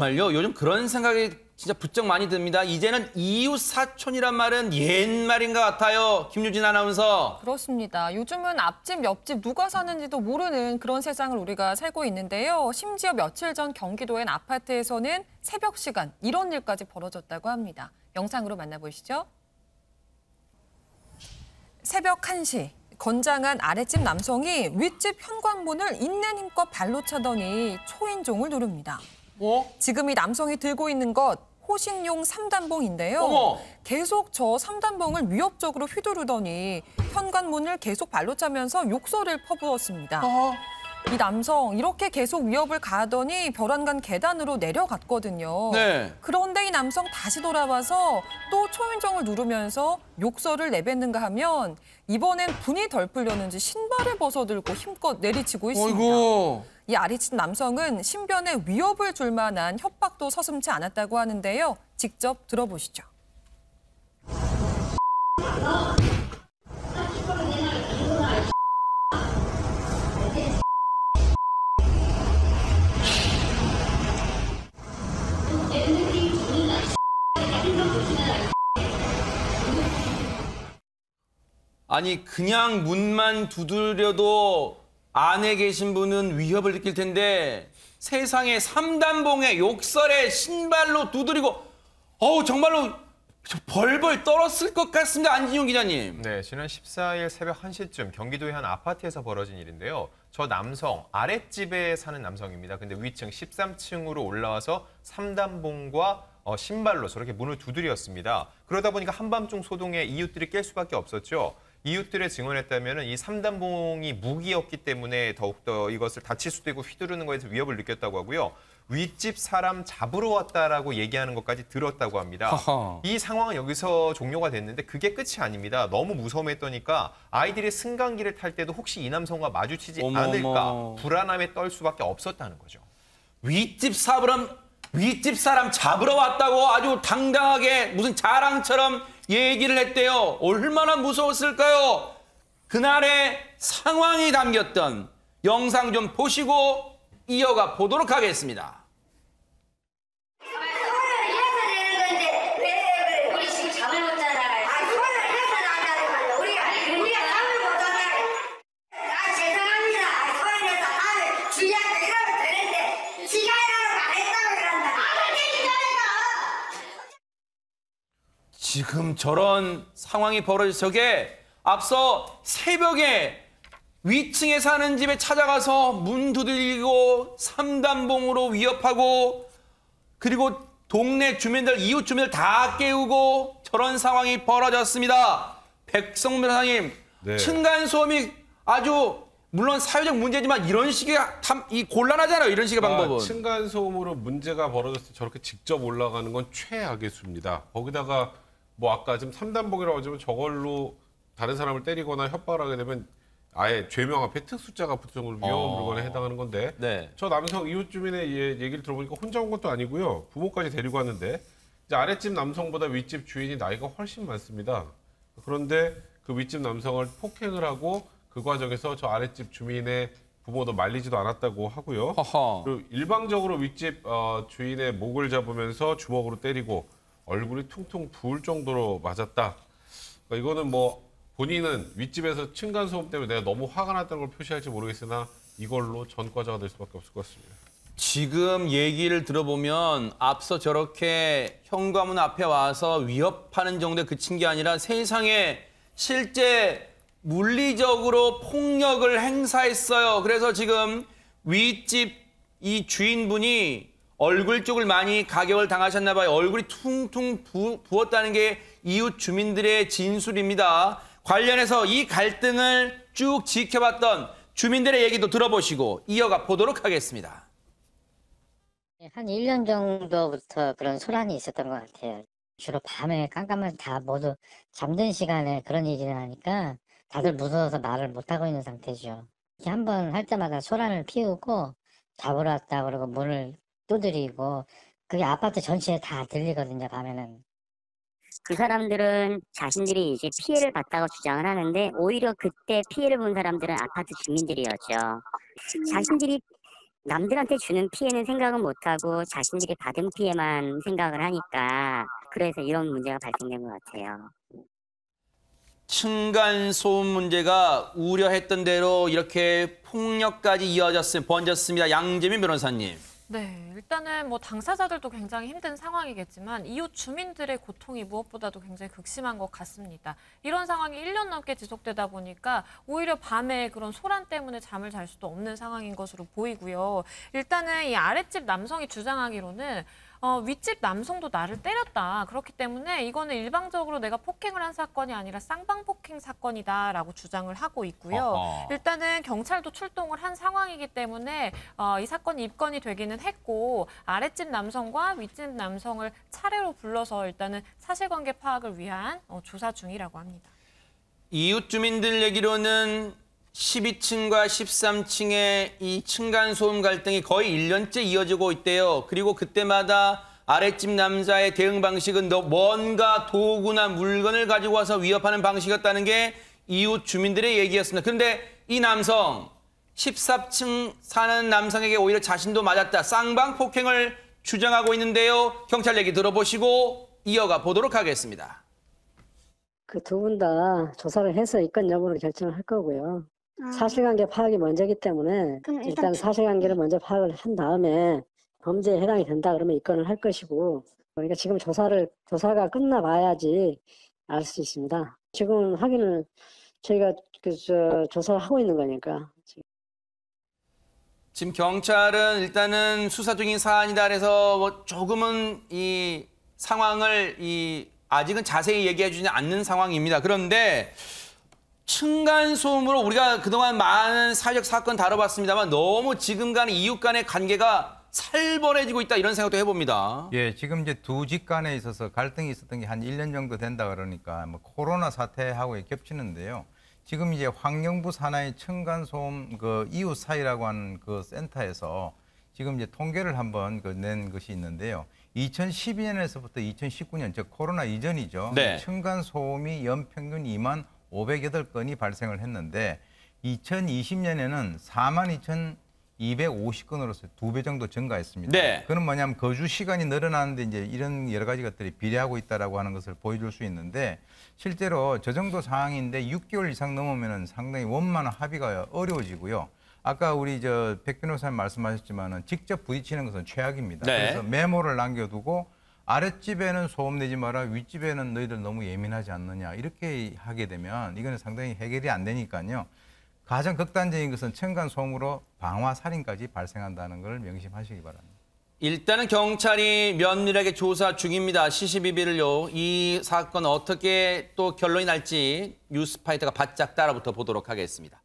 정말요? 요즘 그런 생각이 진짜 부쩍 많이 듭니다. 이제는 이웃 사촌이란 말은 옛말인 것 같아요. 김유진 아나운서. 그렇습니다. 요즘은 앞집, 옆집 누가 사는지도 모르는 그런 세상을 우리가 살고 있는데요. 심지어 며칠 전 경기도의 아파트에서는 새벽 시간 이런 일까지 벌어졌다고 합니다. 영상으로 만나보시죠. 새벽 1시. 건장한 아랫집 남성이 윗집 현관문을 있는 힘껏 발로 차더니 초인종을 누릅니다. 지금 이 남성이 들고 있는 것 호신용 3단봉인데요. 어머. 계속 저 3단봉을 위협적으로 휘두르더니 현관문을 계속 발로 차면서 욕설을 퍼부었습니다. 이 남성 이렇게 계속 위협을 가하더니 벼랑간 계단으로 내려갔거든요. 네. 그런데 이 남성 다시 돌아와서 또 초인종을 누르면서 욕설을 내뱉는가 하면 이번엔 분이 덜 풀렸는지 신발을 벗어들고 힘껏 내리치고 있습니다. 어이구. 이 아리친 남성은 신변에 위협을 줄 만한 협박도 서슴지 않았다고 하는데요. 직접 들어보시죠. 아니 그냥 문만 두드려도 안에 계신 분은 위협을 느낄 텐데 세상에 3단봉에 욕설에 신발로 두드리고 정말로 벌벌 떨었을 것 같습니다. 안진용 기자님. 네, 지난 14일 새벽 1시쯤 경기도의 한 아파트에서 벌어진 일인데요. 저 남성, 아랫집에 사는 남성입니다. 근데 위층 13층으로 올라와서 3단봉과 신발로 저렇게 문을 두드렸습니다. 그러다 보니까 한밤중 소동에 이웃들이 깰 수밖에 없었죠. 이웃들의 증언에 따르면 이 3단봉이 무기였기 때문에 더욱더 이것을 다칠 수도 있고 휘두르는 것에서 위협을 느꼈다고 하고요. 윗집 사람 잡으러 왔다라고 얘기하는 것까지 들었다고 합니다. 허허. 이 상황은 여기서 종료가 됐는데 그게 끝이 아닙니다. 너무 무서움했더니까 아이들이 승강기를 탈 때도 혹시 이 남성과 마주치지 어머머. 않을까 불안함에 떨 수밖에 없었다는 거죠. 윗집 사람 잡으러 왔다고 아주 당당하게 무슨 자랑처럼 얘기를 했대요. 얼마나 무서웠을까요? 그날의 상황이 담겼던 영상 좀 보시고 이어가 보도록 하겠습니다. 지금 저런 상황이 벌어져 저게 앞서 새벽에 위층에 사는 집에 찾아가서 문 두들리고 3단봉으로 위협하고 그리고 동네 주민들, 이웃 주민들 다 깨우고 저런 상황이 벌어졌습니다. 백성 변호사님, 네. 층간소음이 아주 물론 사회적 문제지만 이런 식의 이 곤란하잖아요. 이런 식의 방법은. 층간소음으로 문제가 벌어졌을 때 저렇게 직접 올라가는 건 최악의 수입니다. 거기다가 뭐 아까 지금 3단봉이라고 하지만 저걸로 다른 사람을 때리거나 협박을 하게 되면 아예 죄명 앞에 특수자가 붙을 정도로 위험한 물건에 해당하는 건데 네. 저 남성 이웃 주민의 얘기를 들어보니까 혼자 온 것도 아니고요. 부모까지 데리고 왔는데 이제 아랫집 남성보다 윗집 주인이 나이가 훨씬 많습니다. 그런데 그 윗집 남성을 폭행을 하고 그 과정에서 저 아랫집 주민의 부모도 말리지도 않았다고 하고요. 허허. 그리고 일방적으로 윗집 주인의 목을 잡으면서 주먹으로 때리고 얼굴이 퉁퉁 부을 정도로 맞았다. 그러니까 이거는 뭐 본인은 윗집에서 층간소음 때문에 내가 너무 화가 났다는 걸 표시할지 모르겠으나 이걸로 전과자가 될 수밖에 없을 것 같습니다. 지금 얘기를 들어보면 앞서 저렇게 현관문 앞에 와서 위협하는 정도에 그친 게 아니라 세상에 실제 물리적으로 폭력을 행사했어요. 그래서 지금 윗집 이 주인분이 얼굴 쪽을 많이 가격을 당하셨나 봐요. 얼굴이 퉁퉁 부었다는 게 이웃 주민들의 진술입니다. 관련해서 이 갈등을 쭉 지켜봤던 주민들의 얘기도 들어보시고 이어가 보도록 하겠습니다. 한 1년 정도부터 그런 소란이 있었던 것 같아요. 주로 밤에 깜깜해서 다 모두 잠든 시간에 그런 일이 일어나니까 다들 무서워서 말을 못하고 있는 상태죠. 이렇게 한번 할 때마다 소란을 피우고 잡으러 왔다 그러고 문을 두드리고 그게 아파트 전체에 다 들리거든요, 밤에는. 그 사람들은 자신들이 이제 피해를 봤다고 주장을 하는데 오히려 그때 피해를 본 사람들은 아파트 주민들이었죠. 자신들이 남들한테 주는 피해는 생각은 못하고 자신들이 받은 피해만 생각을 하니까 그래서 이런 문제가 발생된 것 같아요. 층간소음 문제가 우려했던 대로 이렇게 폭력까지 번졌습니다. 양재민 변호사님. 네, 일단은 뭐 당사자들도 굉장히 힘든 상황이겠지만 이웃 주민들의 고통이 무엇보다도 굉장히 극심한 것 같습니다. 이런 상황이 1년 넘게 지속되다 보니까 오히려 밤에 그런 소란 때문에 잠을 잘 수도 없는 상황인 것으로 보이고요. 일단은 이 아랫집 남성이 주장하기로는 윗집 남성도 나를 때렸다. 그렇기 때문에 이거는 일방적으로 내가 폭행을 한 사건이 아니라 쌍방폭행 사건이다라고 주장을 하고 있고요. 일단은 경찰도 출동을 한 상황이기 때문에 이 사건이 입건이 되기는 했고 아랫집 남성과 윗집 남성을 차례로 불러서 일단은 사실관계 파악을 위한 조사 중이라고 합니다. 이웃 주민들 얘기로는 12층과 13층의 이 층간소음 갈등이 거의 1년째 이어지고 있대요. 그리고 그때마다 아랫집 남자의 대응 방식은 뭔가 도구나 물건을 가지고 와서 위협하는 방식이었다는 게 이웃 주민들의 얘기였습니다. 그런데 이 남성, 14층 사는 남성에게 오히려 자신도 맞았다. 쌍방폭행을 주장하고 있는데요. 경찰 얘기 들어보시고 이어가 보도록 하겠습니다. 그 두 분 다 조사를 해서 입건 여부를 결정을 할 거고요. 사실관계 파악이 먼저기 때문에 일단 사실관계를 먼저 파악을 한 다음에 범죄에 해당이 된다 그러면 입건을 할 것이고, 그러니까 지금 조사가 끝나봐야지 알 수 있습니다. 지금 확인을 저희가 조사를 하고 있는 거니까. 지금 경찰은 일단은 수사 중인 사안이다 그래서 뭐 조금은 이 상황을 아직은 자세히 얘기해 주지 않는 상황입니다. 그런데 층간소음으로 우리가 그동안 많은 사회적 사건 다뤄봤습니다만 너무 지금과는 이웃 간의 관계가 살벌해지고 있다 이런 생각도 해봅니다. 예, 지금 이제 두 집 간에 있어서 갈등이 있었던 게 한 1년 정도 된다 그러니까 뭐 코로나 사태하고 겹치는데요. 지금 이제 환경부 산하의 층간소음 그 이웃 사이라고 하는 그 센터에서 지금 이제 통계를 한번 낸 것이 있는데요. 2012년에서부터 2019년, 즉 코로나 이전이죠. 네. 층간소음이 연평균 2만 508건이 발생을 했는데 2020년에는 42,250건으로서 2배 정도 증가했습니다. 네. 그건 뭐냐면 거주 시간이 늘어나는데 이제 이런 여러 가지 것들이 비례하고 있다라고 하는 것을 보여줄 수 있는데 실제로 저 정도 상황인데 6개월 이상 넘으면은 상당히 원만한 합의가 어려워지고요. 아까 우리 백 변호사님 말씀하셨지만은 직접 부딪히는 것은 최악입니다. 네. 그래서 메모를 남겨두고 아랫집에는 소음 내지 마라, 윗집에는 너희들 너무 예민하지 않느냐 이렇게 하게 되면 이거는 상당히 해결이 안 되니까요. 가장 극단적인 것은 층간소음으로 방화, 살인까지 발생한다는 걸 명심하시기 바랍니다. 일단은 경찰이 면밀하게 조사 중입니다. 시시비비를요. 이 사건 어떻게 또 결론이 날지 뉴스파이터가 바짝 따라붙어 보도록 하겠습니다.